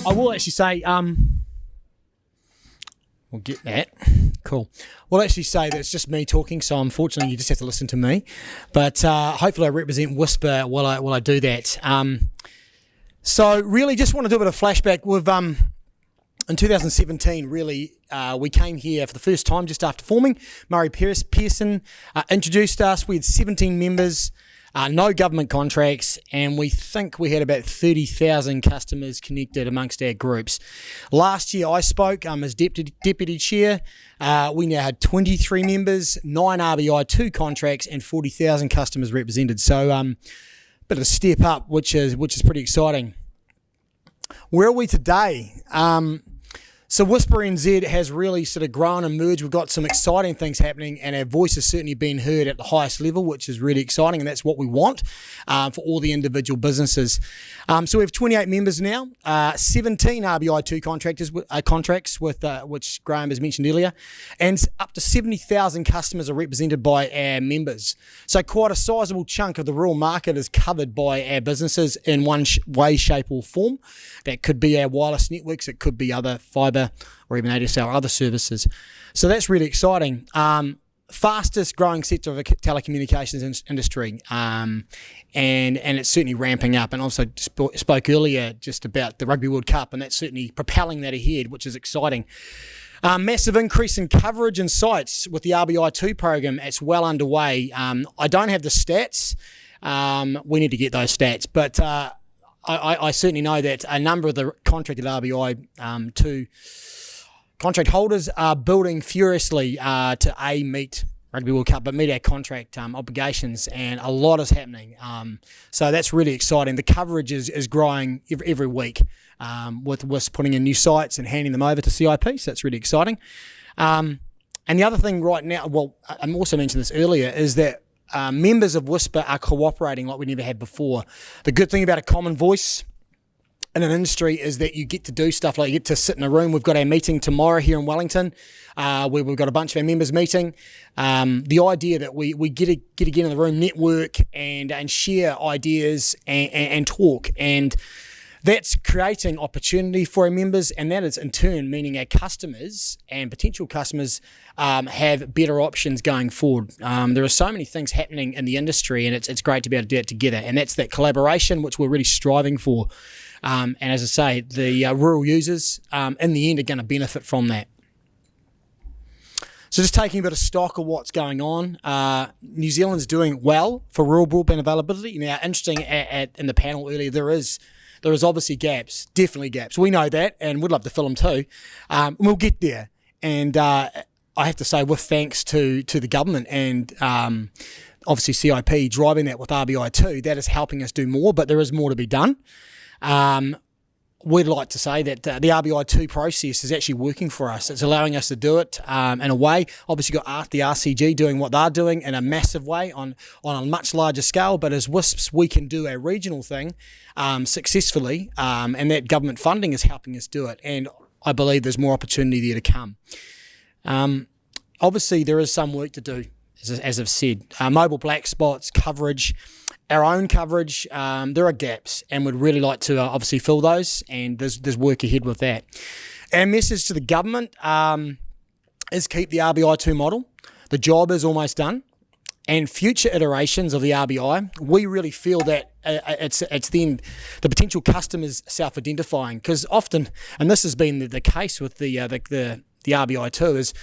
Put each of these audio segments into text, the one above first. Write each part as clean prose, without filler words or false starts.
I will actually say, we'll get that. Cool. We'll actually say that it's just me talking, so unfortunately you just have to listen to me. But hopefully I represent WISPA while I do that. So really just want to do a bit of flashback with in 2017, really, we came here for the first time just after forming. Murray Pearson introduced us. We had 17 members, no government contracts, and we think we had about 30,000 customers connected amongst our groups. Last year I spoke as deputy chair. We now had 23 members, 9 RBI2 contracts, and 40,000 customers represented. So bit of a step up, which is pretty exciting. Where are we today? So WISPA NZ has really sort of grown and merged. We've got some exciting things happening, and our voice has certainly been heard at the highest level, which is really exciting, and that's what we want for all the individual businesses. So we have 28 members now, 17 RBI2 contracts with which Graham has mentioned earlier, and up to 70,000 customers are represented by our members. So quite a sizable chunk of the rural market is covered by our businesses in one way, shape or form. That could be our wireless networks, it could be other fibre or even ADSL or other services. So that's really exciting. Fastest growing sector of the telecommunications industry, and it's certainly ramping up. And also spoke earlier just about the Rugby World Cup, and that's certainly propelling that ahead, which is exciting. Massive increase in coverage and sites with the RBI2 program. It's well underway. I don't have the stats. We need to get those stats, but I certainly know that a number of the contracted RBI2 contract holders are building furiously to meet Rugby World Cup, but meet our contract obligations, and a lot is happening. So that's really exciting. The coverage is growing every week with WISP putting in new sites and handing them over to CIP, so that's really exciting. And the other thing right now, well, I also mentioned this earlier, is that members of WISPA are cooperating like we never had before. The good thing about a common voice in an industry is that you get to do stuff like you get to sit in a room. We've got our meeting tomorrow here in Wellington, where we've got a bunch of our members meeting. The idea that we get again in the room, network and share ideas and talk, and that's creating opportunity for our members, and that is in turn meaning our customers and potential customers have better options going forward. There are so many things happening in the industry, and it's great to be able to do it together, and that's that collaboration which we're really striving for. And as I say, the rural users in the end are going to benefit from that. So just taking a bit of stock of what's going on. New Zealand's doing well for rural broadband availability. Now, interesting in the panel earlier, there is obviously gaps, definitely gaps. We know that, and we'd love to fill them too. We'll get there. And I have to say, with thanks to the government and obviously CIP driving that with RBI2, that is helping us do more, but there is more to be done. We'd like to say that the RBI2 process is actually working for us. It's allowing us to do it in a way. Obviously got the RCG doing what they're doing in a massive way on a much larger scale, but as WISPs we can do a regional thing successfully, and that government funding is helping us do it, and I believe there's more opportunity there to come. Obviously there is some work to do, as I've said. Mobile black spots, coverage, our own coverage, there are gaps, and we'd really like to obviously fill those, and there's work ahead with that. Our message to the government is keep the RBI2 model. The job is almost done, and future iterations of the RBI, we really feel that it's then the potential customers self-identifying, because often, and this has been the case with the RBI2, is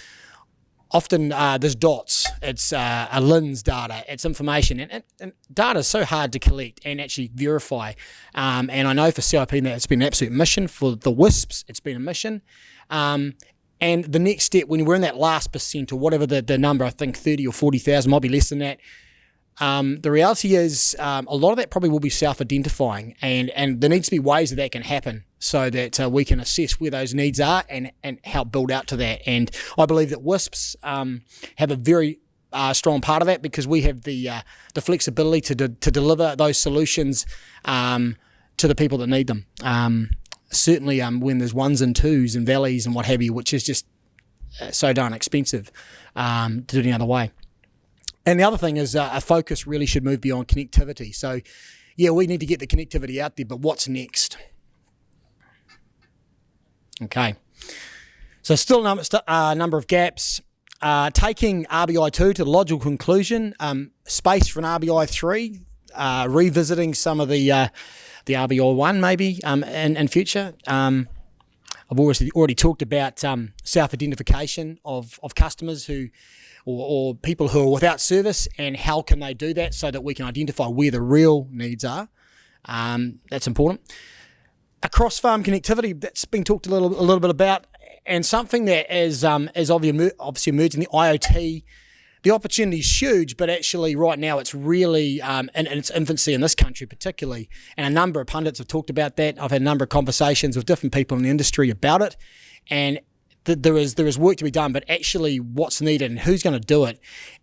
often there's dots, it's a LINS data, it's information, and data is so hard to collect and actually verify. And I know for CIP that it's been an absolute mission. For the WISPs, it's been a mission. And the next step, when we're in that last percent, or whatever the number, I think 30 or 40,000, might be less than that, the reality is a lot of that probably will be self-identifying, and there needs to be ways that can happen so that we can assess where those needs are and help build out to that. And I believe that WISPs have a very strong part of that, because we have the flexibility to deliver those solutions to the people that need them. Certainly when there's ones and twos and valleys and what have you, which is just so darn expensive to do it any other way. And the other thing is a focus really should move beyond connectivity. So, yeah, we need to get the connectivity out there, but what's next? Okay. So still a number of gaps. Taking RBI2 to the logical conclusion, space for an RBI3, revisiting some of the RBI1 maybe in future. I've already talked about self-identification of customers who, or people who are without service, and how can they do that so that we can identify where the real needs are. That's important. Across farm connectivity, that's been talked a little bit about, and something that is obviously emerging, the IoT. The opportunity is huge, but actually right now it's really in its infancy in this country particularly, and a number of pundits have talked about that. I've had a number of conversations with different people in the industry about it, and there is work to be done, but actually what's needed and who's going to do it.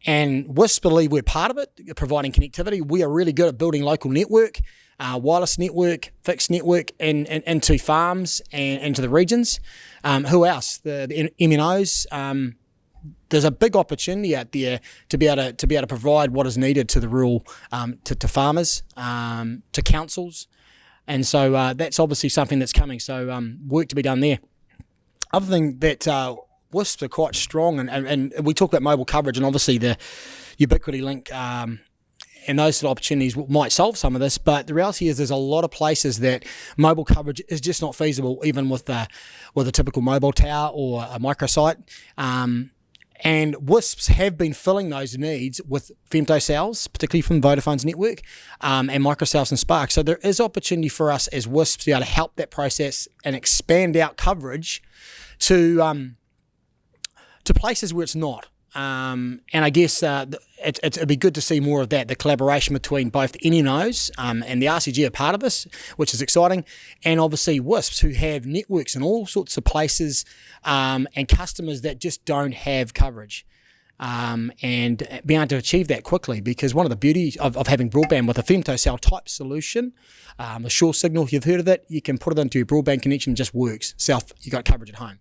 And WISPA believe we're part of it, providing connectivity. We are really good at building local network, wireless network, fixed network into farms and into the regions. Who else? The MNOs. There's a big opportunity out there to be able to provide what is needed to the rural, to farmers, to councils, and so that's obviously something that's coming. So work to be done there. Other thing that WISPs are quite strong, and we talk about mobile coverage, and obviously the Ubiquity link and those sort of opportunities might solve some of this. But the reality is there's a lot of places that mobile coverage is just not feasible, even with a typical mobile tower or a microsite. And WISPs have been filling those needs with femtocells, particularly from Vodafone's network, and microcells and Spark. So there is opportunity for us as WISPs to be able to help that process and expand out coverage to places where it's not. And I guess it'd be good to see more of that, the collaboration between both the NNOs and the RCG are part of this, which is exciting, and obviously WISPs who have networks in all sorts of places and customers that just don't have coverage. And being able to achieve that quickly, because one of the beauties of having broadband with a femtocell type solution, a sure signal, if you've heard of it, you can put it into your broadband connection, it just works. You got coverage at home.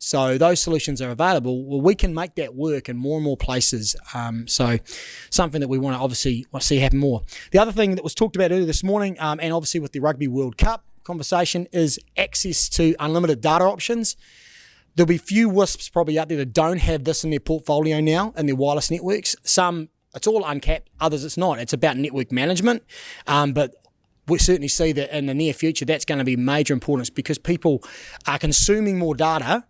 So those solutions are available. Well, we can make that work in more and more places. So something that we want to obviously see happen more. The other thing that was talked about earlier this morning, and obviously with the Rugby World Cup conversation, is access to unlimited data options. There'll be few WISPs probably out there that don't have this in their portfolio now in their wireless networks. Some, it's all uncapped. Others, it's not. It's about network management. But we certainly see that in the near future, that's going to be major importance because people are consuming more data.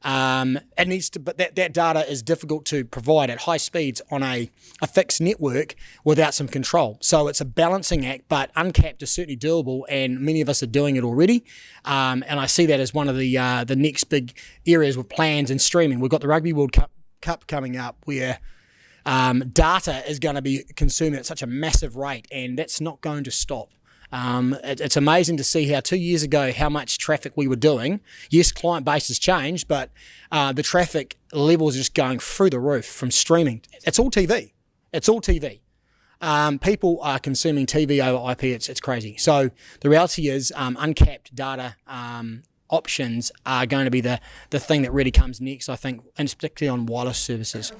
It needs to, but that data is difficult to provide at high speeds on a fixed network without some control. So it's a balancing act, but uncapped is certainly doable, and many of us are doing it already. And I see that as one of the next big areas with plans and streaming. We've got the Rugby World Cup coming up, where data is going to be consumed at such a massive rate, and that's not going to stop. It's amazing to see how 2 years ago how much traffic we were doing. Yes, client base has changed, but the traffic levels are just going through the roof from streaming. It's all TV. It's all TV. People are consuming TV over IP. It's crazy. So the reality is uncapped data options are going to be the thing that really comes next, I think, and particularly on wireless services.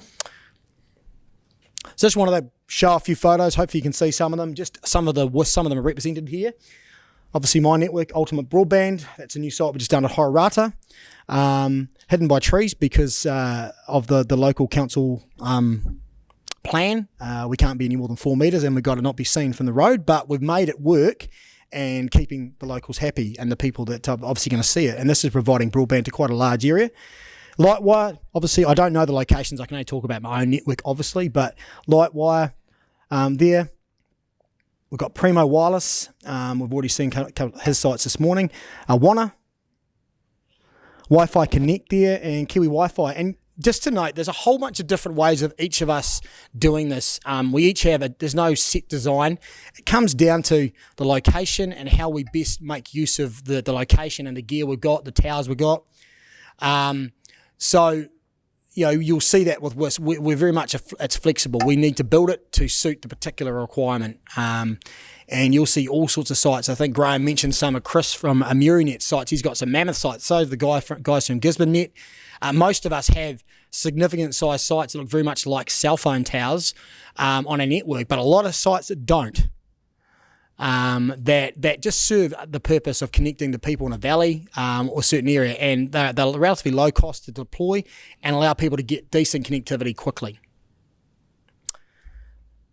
So just wanted to show a few photos. Hopefully you can see some of them. Just some of them are represented here. Obviously my network, Ultimate Broadband. That's a new site we just done at Hororata. Hidden by trees because of the local council plan. We can't be any more than 4 metres, and we've got to not be seen from the road. But we've made it work and keeping the locals happy and the people that are obviously going to see it. And this is providing broadband to quite a large area. Lightwire, obviously, I don't know the locations. I can only talk about my own network, obviously, but Lightwire there. We've got Primo Wireless. We've already seen his sites this morning. Wana, Wi-Fi Connect there, and Kiwi Wi-Fi. And just to note, there's a whole bunch of different ways of each of us doing this. We each have there's no set design. It comes down to the location and how we best make use of the location and the gear we've got, the towers we've got. So, you know, you'll see that with WISP. We're very much, it's flexible. We need to build it to suit the particular requirement. And you'll see all sorts of sites. I think Graham mentioned some of Chris from AmuriNet sites. He's got some mammoth sites. So the guys from GizbinNet. Most of us have significant size sites that look very much like cell phone towers on a network, but a lot of sites that don't. that just serve the purpose of connecting the people in a valley or a certain area, and they're relatively low cost to deploy and allow people to get decent connectivity quickly.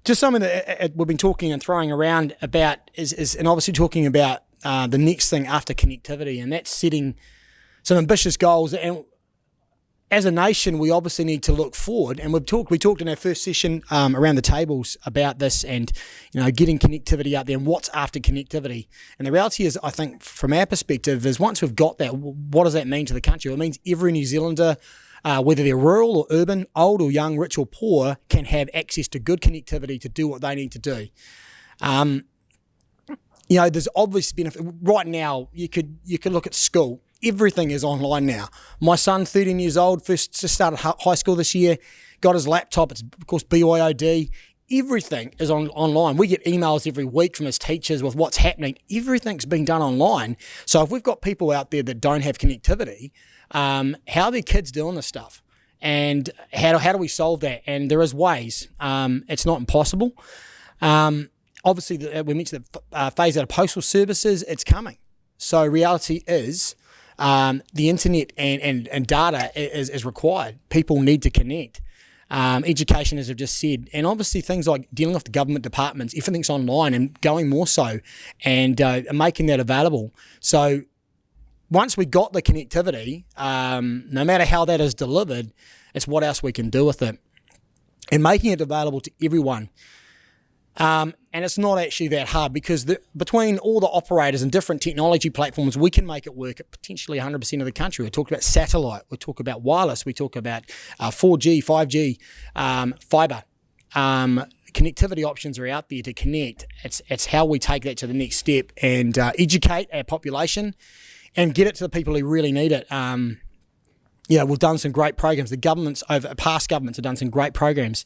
Just something that we've been talking and throwing around about is and obviously talking about the next thing after connectivity, and that's setting some ambitious goals. And as a nation, we obviously need to look forward, and we talked in our first session around the tables about this, and getting connectivity out there and what's after connectivity. And the reality is, I think from our perspective, is once we've got that, what does that mean to the country? Well, it means every New Zealander, whether they're rural or urban, old or young, rich or poor, can have access to good connectivity to do what they need to do. There's obvious benefit. Right now, you could look at school. Everything is online now. My son, 13 years old, just started high school this year, got his laptop. It's, of course, BYOD. Everything is online. We get emails every week from his teachers with what's happening. Everything's being done online. So if we've got people out there that don't have connectivity, how are their kids doing this stuff? And how do we solve that? And there is ways. It's not impossible. Obviously, we mentioned the phase out of postal services. It's coming. So reality is, the internet and data is required. People need to connect. Education, as I've just said, and obviously things like dealing with the government departments, everything's online and going more so, and making that available. So once we got the connectivity, no matter how that is delivered, it's what else we can do with it, and making it available to everyone. And it's not actually that hard, because between all the operators and different technology platforms, we can make it work at potentially 100% of the country. We talk about satellite, we talk about wireless, we talk about 4G, 5G, fibre. Connectivity options are out there to connect. It's how we take that to the next step and educate our population and get it to the people who really need it. We've done some great programs. Past governments have done some great programs.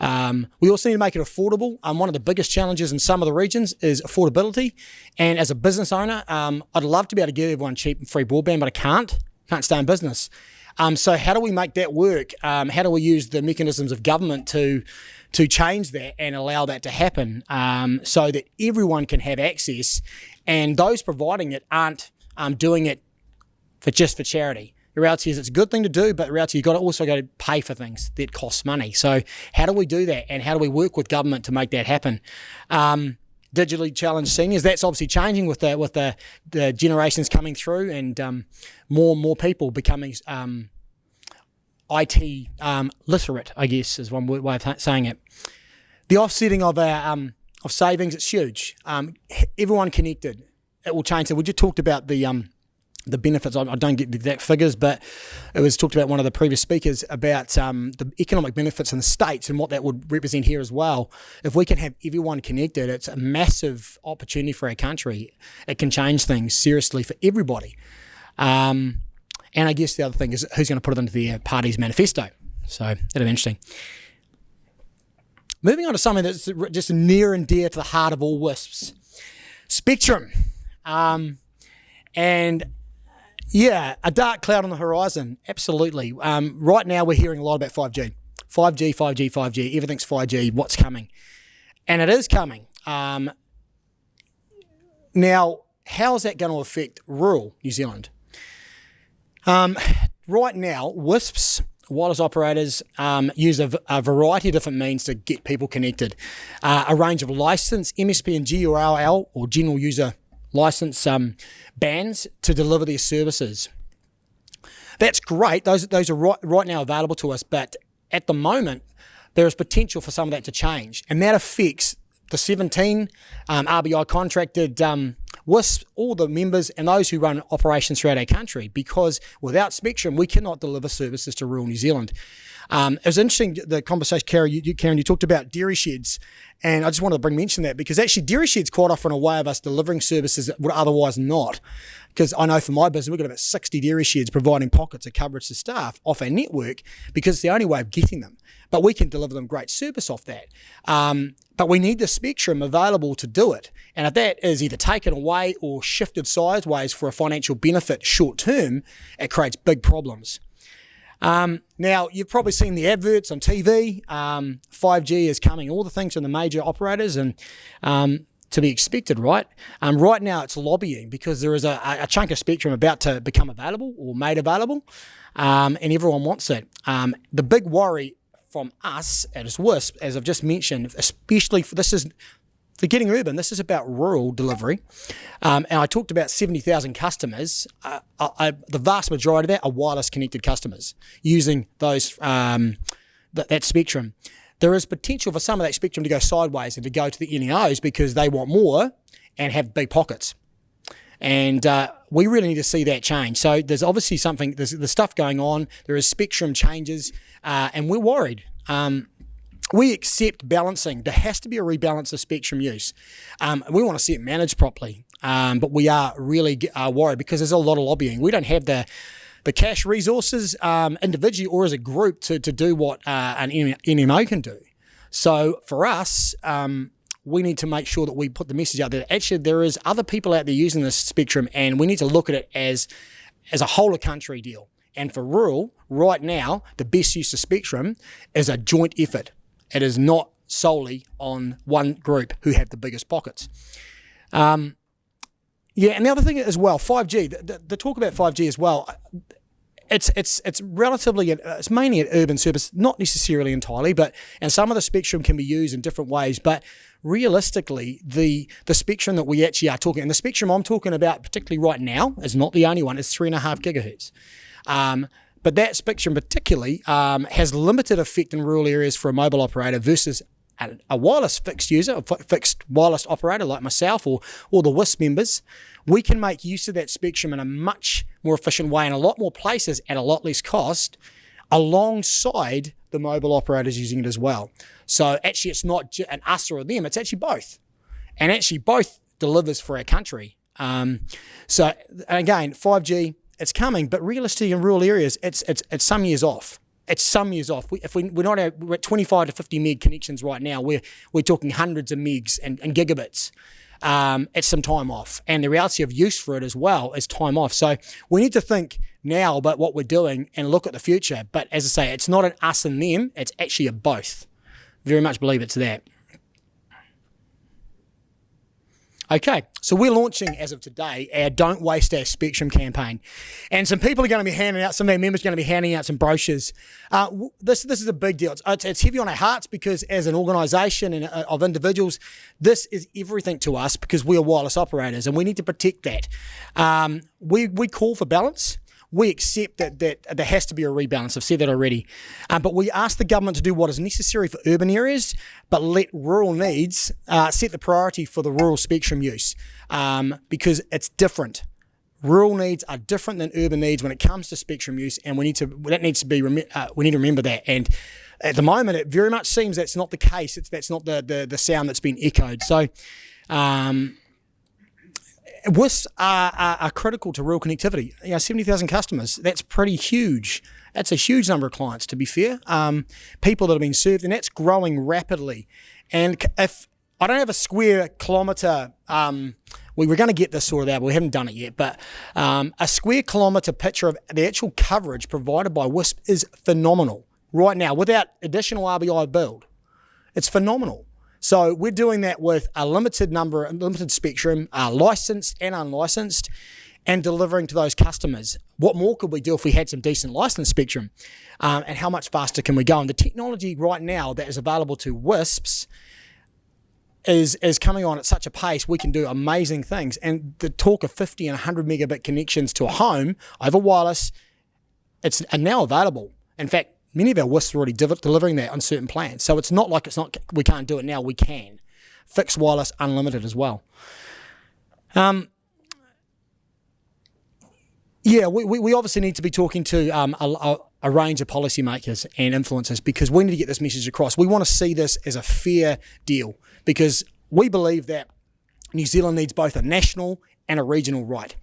We also need to make it affordable. One of the biggest challenges in some of the regions is affordability. And as a business owner, I'd love to be able to give everyone cheap and free broadband, but I can't stay in business. So how do we make that work? How do we use the mechanisms of government to change that and allow that to happen, so that everyone can have access, and those providing it aren't doing it for charity. The reality is it's a good thing to do, but the reality you've got to also go to pay for things that cost money. So how do we do that, and how do we work with government to make that happen? Digitally challenged seniors, that's obviously changing with the generations coming through, and more people becoming IT literate, I guess is one way of saying it. The offsetting of our of savings, it's huge. Everyone connected, it will change. So we just talked about the benefits. I don't get the exact figures, but it was talked about one of the previous speakers about the economic benefits in the States and what that would represent here as well. If we can have everyone connected, it's a massive opportunity for our country. It can change things seriously for everybody. And I guess the other thing is who's going to put it into their party's manifesto. So that'll be interesting. Moving on to something that's just near and dear to the heart of all WISPs. Spectrum. And yeah, a dark cloud on the horizon, absolutely. Right now we're hearing a lot about 5G. 5G, everything's 5G, what's coming? And it is coming. Now, how is that going to affect rural New Zealand? Right now, WISPs, wireless operators, use a variety of different means to get people connected. A range of licensed MSP and GURL, or general user license bands, to deliver their services. That's great. Those are right now available to us, but at the moment, there is potential for some of that to change, and that affects the 17 RBI contracted WISP, all the members and those who run operations throughout our country, because without spectrum, we cannot deliver services to rural New Zealand. It was interesting, the conversation, Karen, you talked about dairy sheds, and I just wanted to mention that, because actually dairy sheds quite often a way of us delivering services that would otherwise not. Because I know for my business, we've got about 60 dairy sheds providing pockets of coverage to staff off our network, because it's the only way of getting them. But we can deliver them great service off that. But we need the spectrum available to do it. And if that is either taken away or shifted sideways for a financial benefit short term, it creates big problems. Now, you've probably seen the adverts on TV. 5G is coming, all the things from the major operators, and to be expected, right? Right now it's lobbying because there is a chunk of spectrum about to become available or made available, and everyone wants it. The big worry from us at WISP, as I've just mentioned, especially for getting urban, this is about rural delivery. And I talked about 70,000 customers. The vast majority of that are wireless connected customers using those that spectrum. There is potential for some of that spectrum to go sideways and to go to the NEOs because they want more and have big pockets. And we really need to see that change. So there's obviously there's stuff going on. There is spectrum changes, and we're worried. We accept balancing. There has to be a rebalance of spectrum use. We want to see it managed properly, but we are really worried because there's a lot of lobbying. We don't have the cash resources individually or as a group to do what an NMO can do. So for us, we need to make sure that we put the message out there. Actually, there is other people out there using this spectrum, and we need to look at it as a whole of country deal. And for rural, right now, the best use of spectrum is a joint effort. It is not solely on one group who have the biggest pockets. And the other thing as well, 5G, the talk about 5G as well, it's relatively, it's mainly an urban service, not necessarily entirely, and some of the spectrum can be used in different ways, but realistically, the spectrum that we actually are talking, and the spectrum I'm talking about particularly right now is not the only one, it's 3.5 gigahertz. But that spectrum particularly has limited effect in rural areas for a mobile operator versus a wireless fixed user, a fixed wireless operator like myself or the WISP members. We can make use of that spectrum in a much more efficient way in a lot more places at a lot less cost alongside the mobile operators using it as well. So actually it's not an us or a them, it's actually both. And actually both delivers for our country. So again, 5G, it's coming, but realistically in rural areas, it's some years off. It's some years off. We're at 25 to 50 meg connections right now. We're talking hundreds of megs and gigabits. It's some time off. And the reality of use for it as well is time off. So we need to think now about what we're doing and look at the future. But as I say, it's not an us and them. It's actually a both. Very much believe it's that. Okay, so we're launching, as of today, our Don't Waste Our Spectrum campaign. And some people are going to be handing out, some of our members are going to be handing out some brochures. This is a big deal. It's heavy on our hearts because as an organisation and of individuals, this is everything to us because we are wireless operators and we need to protect that. We call for balance. We accept that there has to be a rebalance. I've said that already. But we ask the government to do what is necessary for urban areas, but let rural needs set the priority for the rural spectrum use because it's different. Rural needs are different than urban needs when it comes to spectrum use, and we need to remember that. And at the moment, it very much seems that's not the case. That's not the sound that's been echoed. So. WISPs are critical to rural connectivity. 70,000 customers, that's pretty huge. That's a huge number of clients, to be fair. People that have been served, and that's growing rapidly. And if I don't have a square kilometre, we were going to get this sorted out, but we haven't done it yet, but a square kilometre picture of the actual coverage provided by WISP is phenomenal right now without additional RBI build. It's phenomenal. So we're doing that with a limited spectrum, licensed and unlicensed, and delivering to those customers. What more could we do if we had some decent licensed spectrum? And how much faster can we go? And the technology right now that is available to WISPs is coming on at such a pace we can do amazing things. And the talk of 50 and 100 megabit connections to a home over wireless, it's now available. In fact, many of our WISPs are already delivering that on certain plans. So it's not like we can't do it now, we can. Fixed wireless, unlimited as well. We obviously need to be talking to a range of policymakers and influencers because we need to get this message across. We want to see this as a fair deal because we believe that New Zealand needs both a national and a regional right.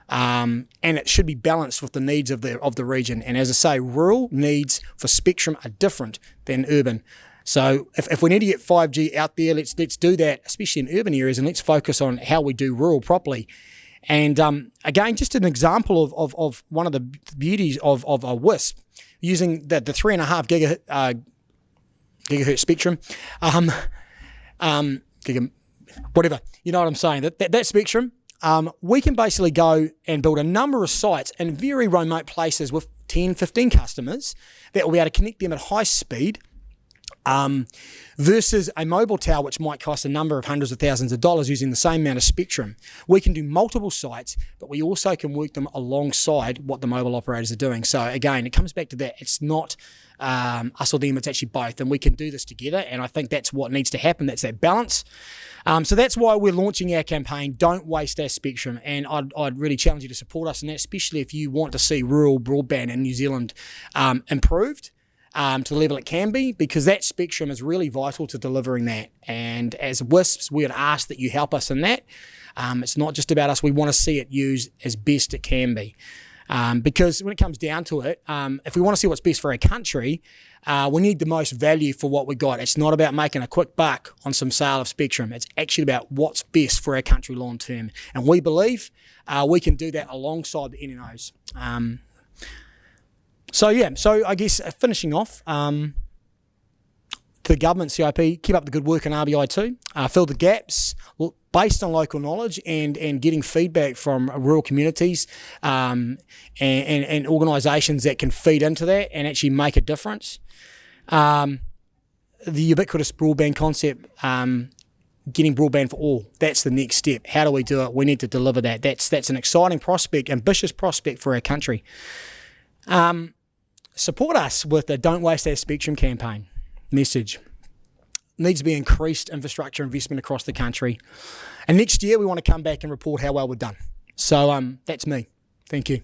And it should be balanced with the needs of the region. And as I say, rural needs for spectrum are different than urban. So if we need to get 5G out there, let's do that, especially in urban areas, and let's focus on how we do rural properly. And again, just an example of one of the beauties of a WISP using the 3.5 gigahertz spectrum. whatever. You know what I'm saying? That spectrum, we can basically go and build a number of sites in very remote places with 10, 15 customers that will be able to connect them at high speed, versus a mobile tower which might cost a number of hundreds of thousands of dollars using the same amount of spectrum. We can do multiple sites, but we also can work them alongside what the mobile operators are doing. So again, it comes back to that. It's not us or them, it's actually both, and we can do this together, and I think that's what needs to happen. That's that balance. So that's why we're launching our campaign, Don't Waste Our Spectrum, and I'd really challenge you to support us in that, especially if you want to see rural broadband in New Zealand improved to the level it can be, because that spectrum is really vital to delivering that. And as WISPs, we would ask that you help us in that. It's not just about us. We want to see it used as best it can be. Because when it comes down to it, if we want to see what's best for our country, we need the most value for what we got. It's not about making a quick buck on some sale of spectrum. It's actually about what's best for our country long term. And we believe we can do that alongside the NNOs. So I guess finishing off, to the government, CIP, keep up the good work on RBI too. Fill the gaps based on local knowledge and getting feedback from rural communities and organisations that can feed into that and actually make a difference. The ubiquitous broadband concept, getting broadband for all, that's the next step. How do we do it? We need to deliver that. That's an exciting prospect, ambitious prospect for our country. Support us with the Don't Waste Our Spectrum campaign message. Needs to be increased infrastructure investment across the country. And next year we want to come back and report how well we've done. So that's me. Thank you.